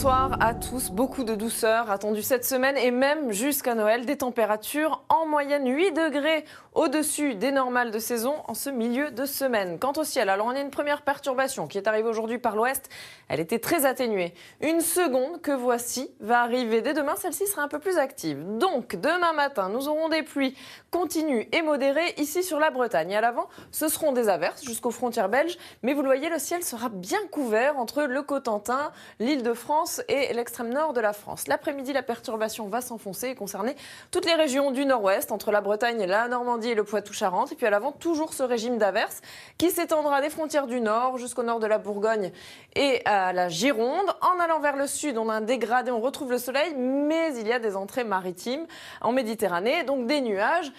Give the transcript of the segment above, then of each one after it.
Bonsoir à tous. Beaucoup de douceur attendue cette semaine et même jusqu'à Noël. Des températures en moyenne 8 degrés au-dessus des normales de saison en ce milieu de semaine. Quant au ciel, alors on a une première perturbation qui est arrivée aujourd'hui par l'ouest. Elle était très atténuée. Une seconde que voici va arriver dès demain. Celle-ci sera un peu plus active. Donc demain matin, nous aurons des pluies continues et modérées ici sur la Bretagne. Et à l'avant, ce seront des averses jusqu'aux frontières belges. Mais vous le voyez, le ciel sera bien couvert entre le Cotentin, l'Île-de-France et l'extrême nord de la France. L'après-midi, la perturbation va s'enfoncer et concerner toutes les régions du nord-ouest, entre la Bretagne et la Normandie et le Poitou-Charentes. Et puis à l'avant, toujours ce régime d'averses qui s'étendra des frontières du nord jusqu'au nord de la Bourgogne et à la Gironde. En allant vers le sud, on a un dégradé, on retrouve le soleil, mais il y a des entrées maritimes en Méditerranée, donc des nuages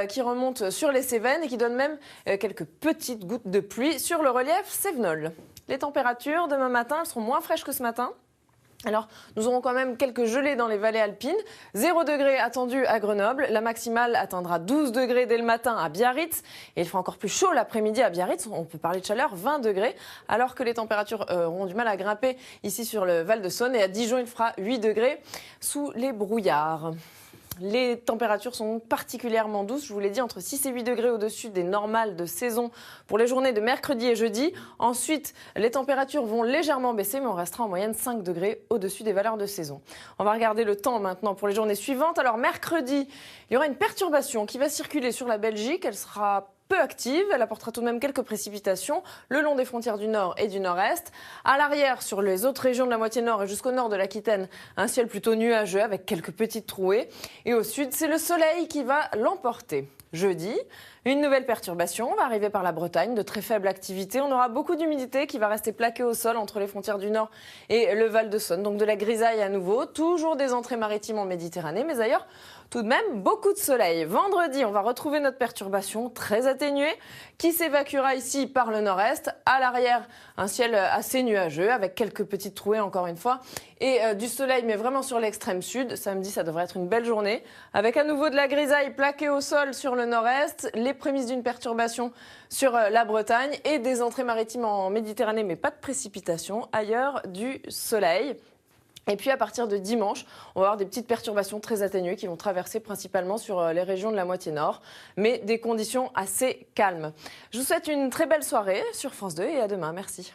qui remontent sur les Cévennes et qui donnent même quelques petites gouttes de pluie sur le relief cévenol. Les températures, demain matin, elles seront moins fraîches que ce matin. Alors, nous aurons quand même quelques gelées dans les vallées alpines. 0 degré attendu à Grenoble. La maximale atteindra 12 degrés dès le matin à Biarritz. Et il fera encore plus chaud l'après-midi à Biarritz. On peut parler de chaleur, 20 degrés. Alors que les températures auront du mal à grimper ici sur le Val-de-Saône. Et à Dijon, il fera 8 degrés sous les brouillards. Les températures sont particulièrement douces, je vous l'ai dit, entre 6 et 8 degrés au-dessus des normales de saison pour les journées de mercredi et jeudi. Ensuite, les températures vont légèrement baisser, mais on restera en moyenne 5 degrés au-dessus des valeurs de saison. On va regarder le temps maintenant pour les journées suivantes. Alors mercredi, il y aura une perturbation qui va circuler sur la Belgique. Elle sera peu active, elle apportera tout de même quelques précipitations le long des frontières du nord et du nord-est. À l'arrière, sur les autres régions de la moitié nord et jusqu'au nord de l'Aquitaine, un ciel plutôt nuageux avec quelques petites trouées. Et au sud, c'est le soleil qui va l'emporter. Jeudi, une nouvelle perturbation va arriver par la Bretagne, de très faible activité. On aura beaucoup d'humidité qui va rester plaquée au sol entre les frontières du nord et le Val-de-Saône. Donc de la grisaille à nouveau, toujours des entrées maritimes en Méditerranée, mais ailleurs, tout de même, beaucoup de soleil. Vendredi, on va retrouver notre perturbation très atténuée qui s'évacuera ici par le nord-est. À l'arrière, un ciel assez nuageux avec quelques petites trouées encore une fois. Et du soleil, mais vraiment sur l'extrême sud. Samedi, ça devrait être une belle journée. Avec à nouveau de la grisaille plaquée au sol sur le nord-est. Les prémices d'une perturbation sur la Bretagne et des entrées maritimes en Méditerranée, mais pas de précipitations. Ailleurs, du soleil. Et puis à partir de dimanche, on va avoir des petites perturbations très atténuées qui vont traverser principalement sur les régions de la moitié nord, mais des conditions assez calmes. Je vous souhaite une très belle soirée sur France 2 et à demain. Merci.